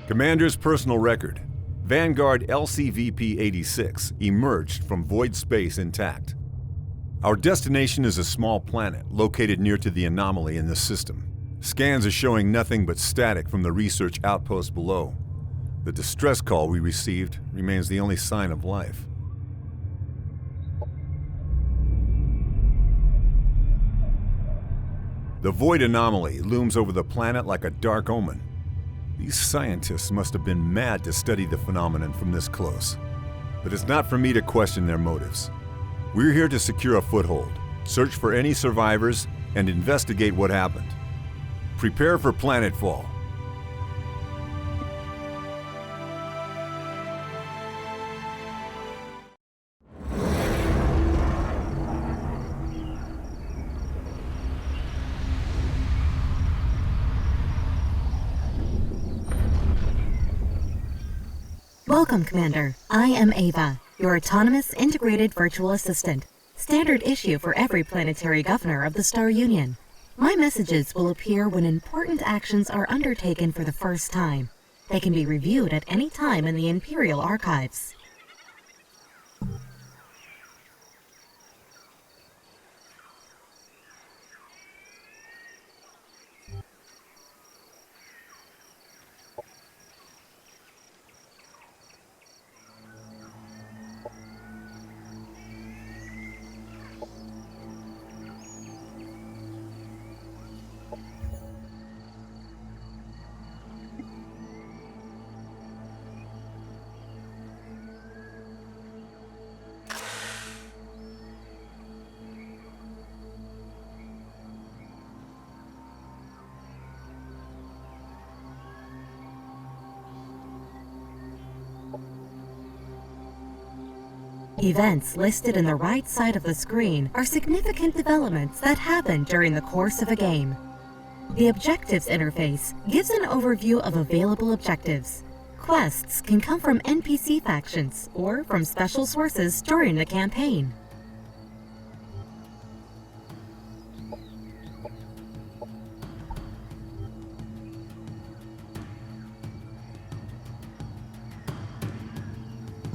Commander's personal record. Vanguard LCVP-86 emerged from void space intact. Our destination is a small planet located near to the anomaly in the system. Scans are showing nothing but static from the research outpost below. The distress call we received remains the only sign of life. The void anomaly looms over the planet like a dark omen. These scientists must have been mad to study the phenomenon from this close. But it's not for me to question their motives. We're here to secure a foothold, search for any survivors, and investigate what happened. Prepare for planetfall. Welcome, Commander. I am Ava, your autonomous integrated virtual assistant, standard issue for every planetary governor of the Star Union. My messages will appear when important actions are undertaken for the first time. They can be reviewed at any time in the Imperial Archives. Events listed in the right side of the screen are significant developments that happen during the course of a game. The Objectives interface gives an overview of available objectives. Quests can come from NPC factions or from special sources during the campaign.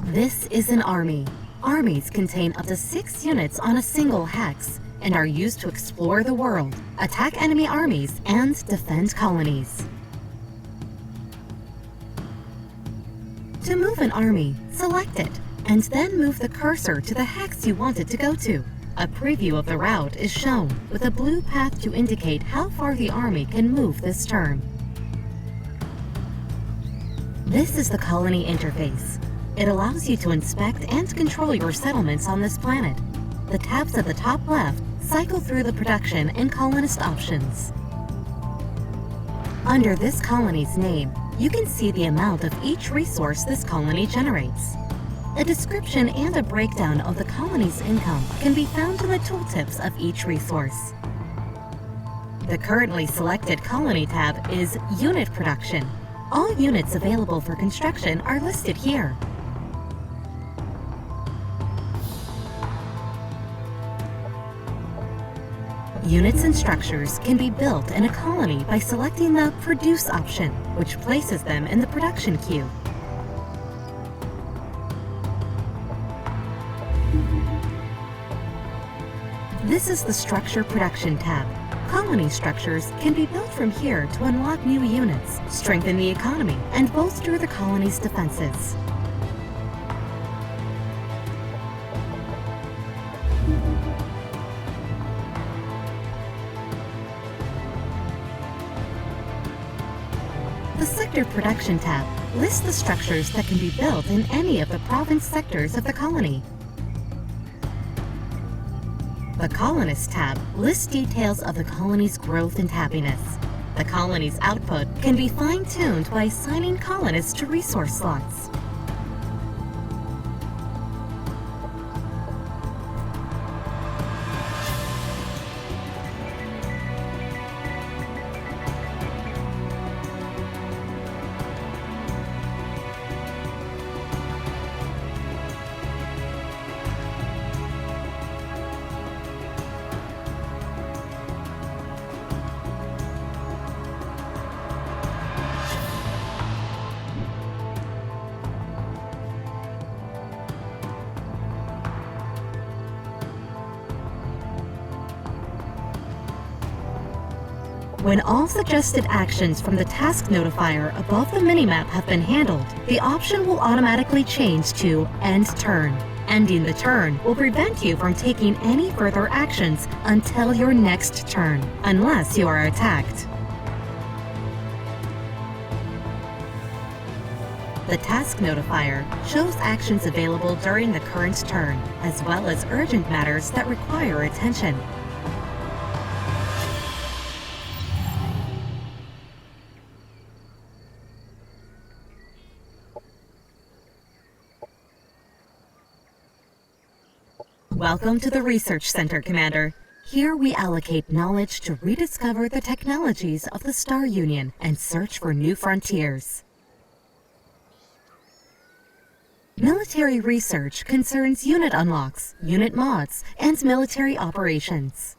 This is an army. Armies contain up to 6 units on a single hex and are used to explore the world, attack enemy armies, and defend colonies. To move an army, select it, and then move the cursor to the hex you want it to go to. A preview of the route is shown, with a blue path to indicate how far the army can move this turn. This is the colony interface. It allows you to inspect and control your settlements on this planet. The tabs at the top left cycle through the production and colonist options. Under this colony's name, you can see the amount of each resource this colony generates. A description and a breakdown of the colony's income can be found in the tooltips of each resource. The currently selected colony tab is Unit Production. All units available for construction are listed here. Units and structures can be built in a colony by selecting the Produce option, which places them in the production queue. This is the Structure Production tab. Colony structures can be built from here to unlock new units, strengthen the economy, and bolster the colony's defenses. The Sector Production tab lists the structures that can be built in any of the province sectors of the colony. The Colonist tab lists details of the colony's growth and happiness. The colony's output can be fine-tuned by assigning colonists to resource slots. When all suggested actions from the task notifier above the minimap have been handled, the option will automatically change to End Turn. Ending the turn will prevent you from taking any further actions until your next turn, unless you are attacked. The task notifier shows actions available during the current turn, as well as urgent matters that require attention. Welcome to the Research Center, Commander. Here we allocate knowledge to rediscover the technologies of the Star Union and search for new frontiers. Military research concerns unit unlocks, unit mods, and military operations.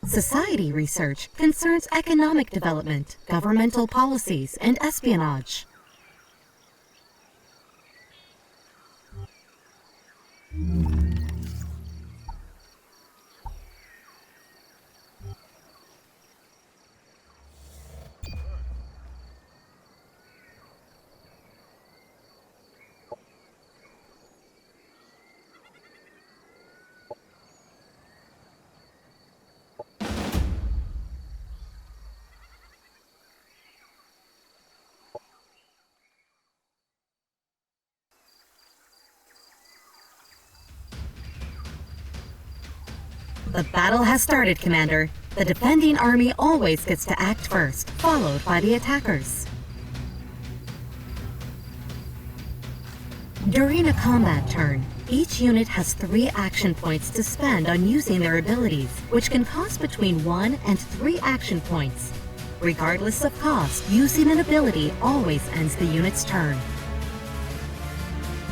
Society research concerns economic development, governmental policies, and espionage. The battle has started, Commander. The defending army always gets to act first, followed by the attackers. During a combat turn, each unit has 3 action points to spend on using their abilities, which can cost between 1 and 3 action points. Regardless of cost, using an ability always ends the unit's turn.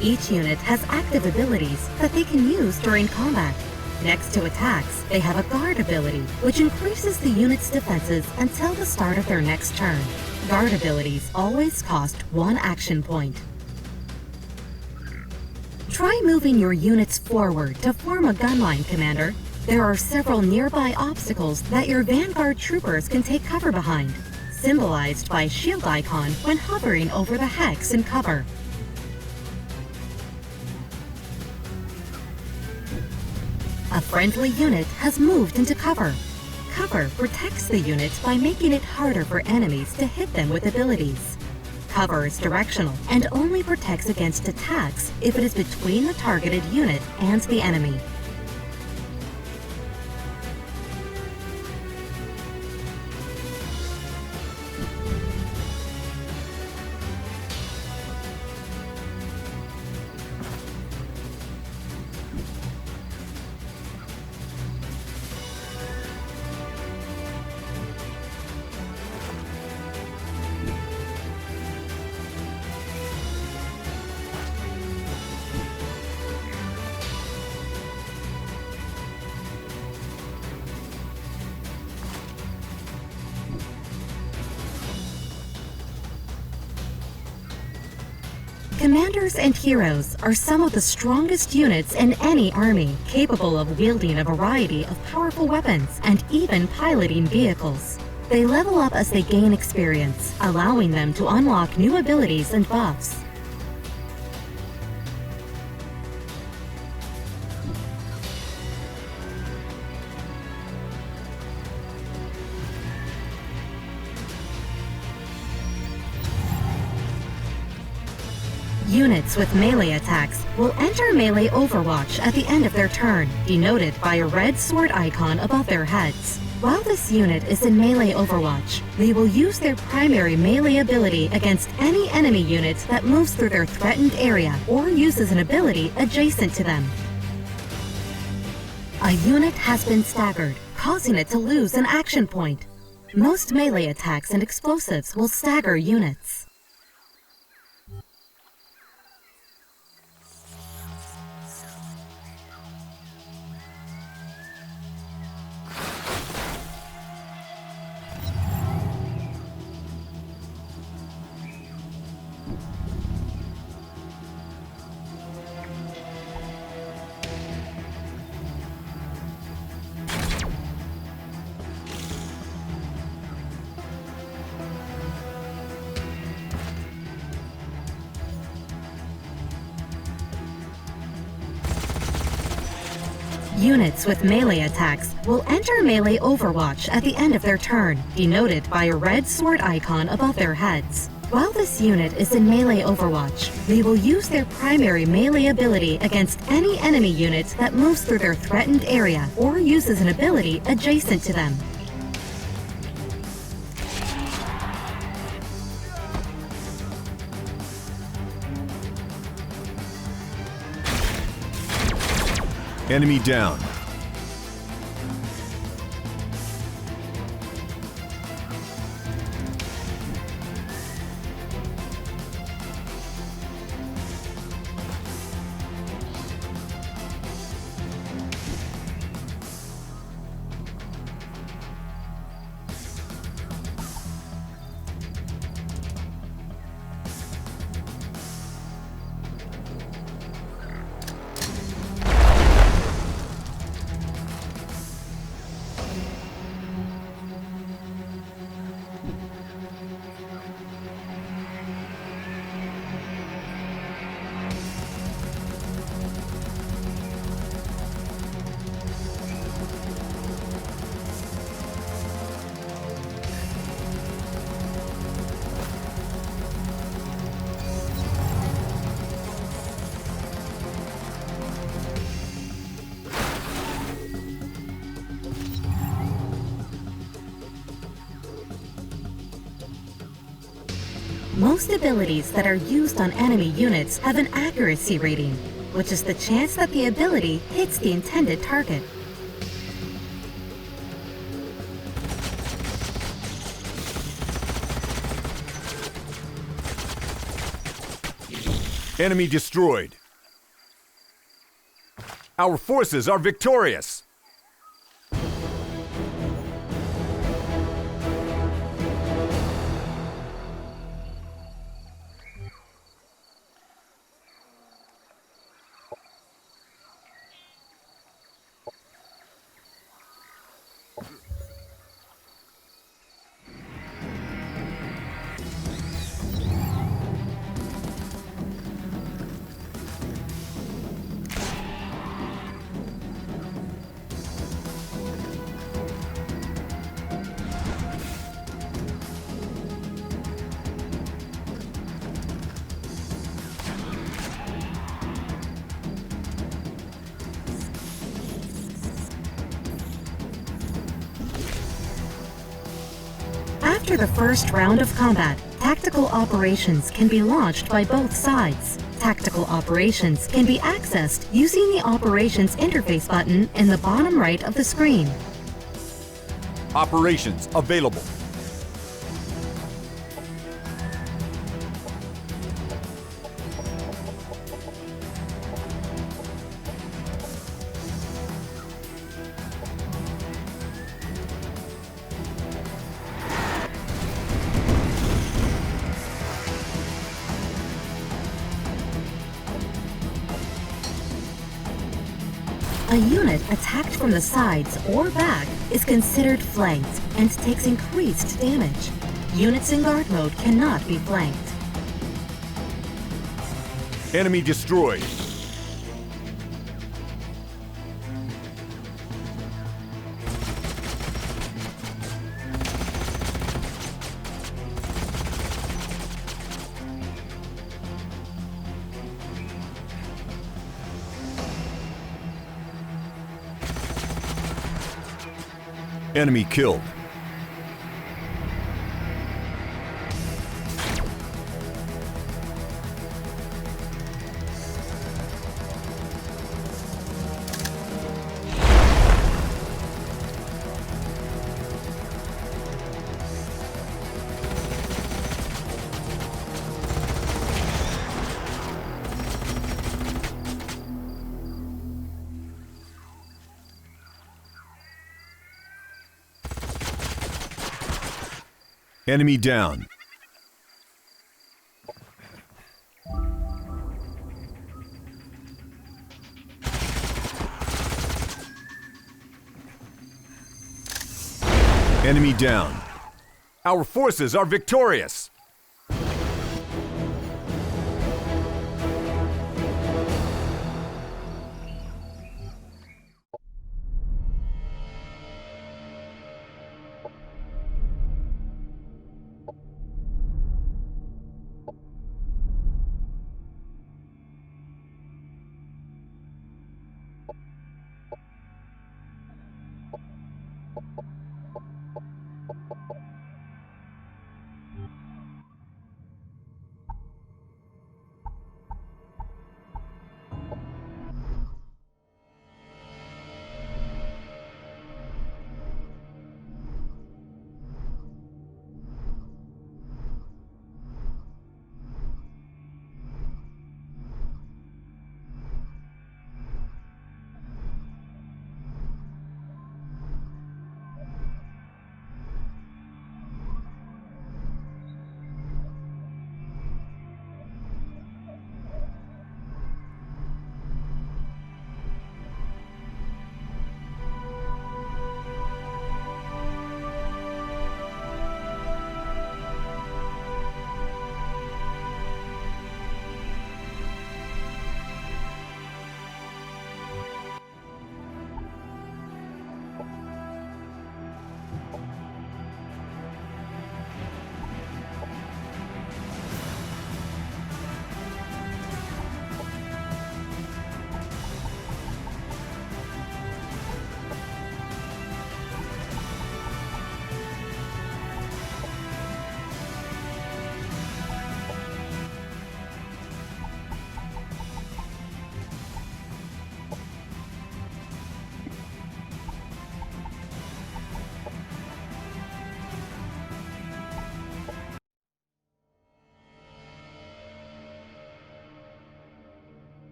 Each unit has active abilities that they can use during combat. Next to attacks, they have a guard ability, which increases the unit's defenses until the start of their next turn. Guard abilities always cost 1 action point. Try moving your units forward to form a gunline, Commander. There are several nearby obstacles that your Vanguard troopers can take cover behind, symbolized by a shield icon when hovering over the hex in cover. A friendly unit has moved into cover. Cover protects the unit by making it harder for enemies to hit them with abilities. Cover is directional and only protects against attacks if it is between the targeted unit and the enemy. Commanders and heroes are some of the strongest units in any army, capable of wielding a variety of powerful weapons and even piloting vehicles. They level up as they gain experience, allowing them to unlock new abilities and buffs. Units with melee attacks will enter melee Overwatch at the end of their turn, denoted by a red sword icon above their heads. While this unit is in melee Overwatch, they will use their primary melee ability against any enemy unit that moves through their threatened area or uses an ability adjacent to them. A unit has been staggered, causing it to lose an action point. Most melee attacks and explosives will stagger units. Units with melee attacks will enter melee Overwatch at the end of their turn, denoted by a red sword icon above their heads. While this unit is in melee Overwatch, they will use their primary melee ability against any enemy unit that moves through their threatened area or uses an ability adjacent to them. Enemy down. Most abilities that are used on enemy units have an accuracy rating, which is the chance that the ability hits the intended target. Enemy destroyed. Our forces are victorious. After the first round of combat, tactical operations can be launched by both sides. Tactical operations can be accessed using the Operations Interface button in the bottom right of the screen. Operations available. A unit attacked from the sides or back is considered flanked and takes increased damage. Units in guard mode cannot be flanked. Enemy destroyed. Enemy killed. Enemy down. Enemy down. Our forces are victorious.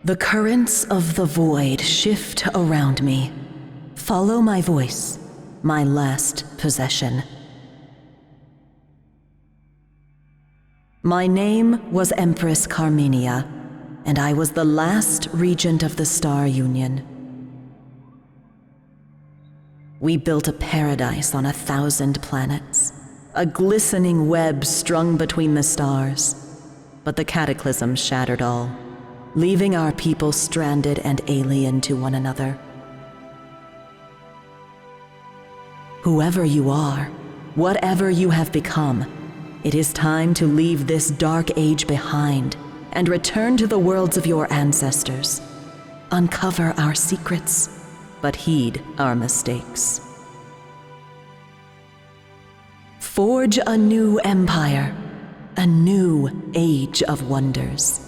The currents of the void shift around me. Follow my voice, my last possession. My name was Empress Carmenia, and I was the last regent of the Star Union. We built a paradise on 1,000 planets, a glistening web strung between the stars. But the cataclysm shattered all, leaving our people stranded and alien to one another. Whoever you are, whatever you have become, it is time to leave this dark age behind and return to the worlds of your ancestors. Uncover our secrets, but heed our mistakes. Forge a new empire, a new age of wonders.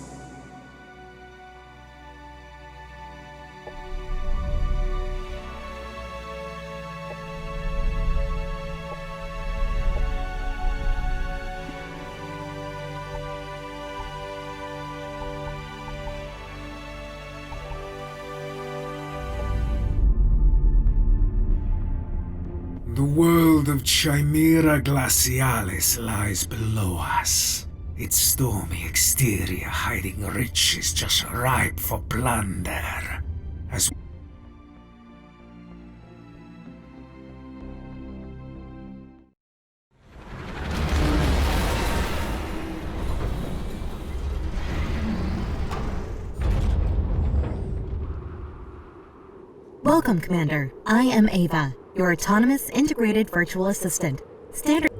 The world of Chimera Glacialis lies below us, its stormy exterior hiding riches just ripe for plunder. As Welcome, Commander. I am Ava, your autonomous integrated virtual assistant. Standard.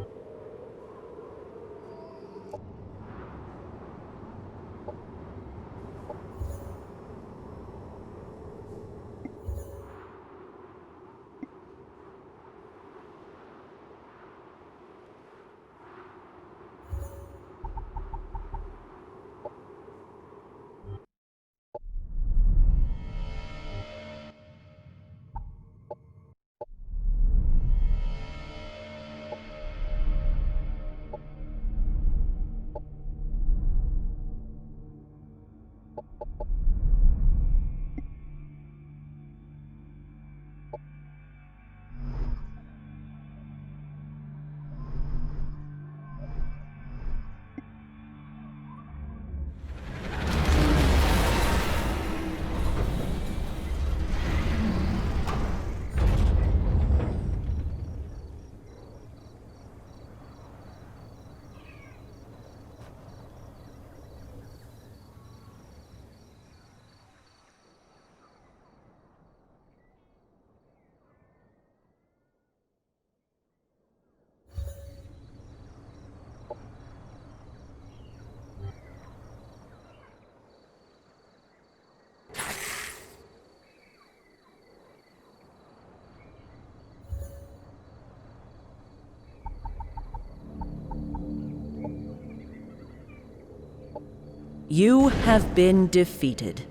You have been defeated.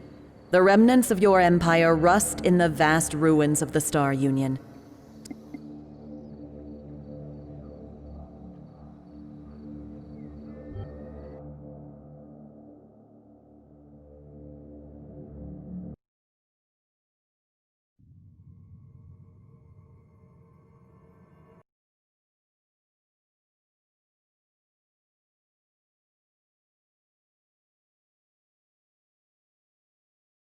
The remnants of your empire rust in the vast ruins of the Star Union.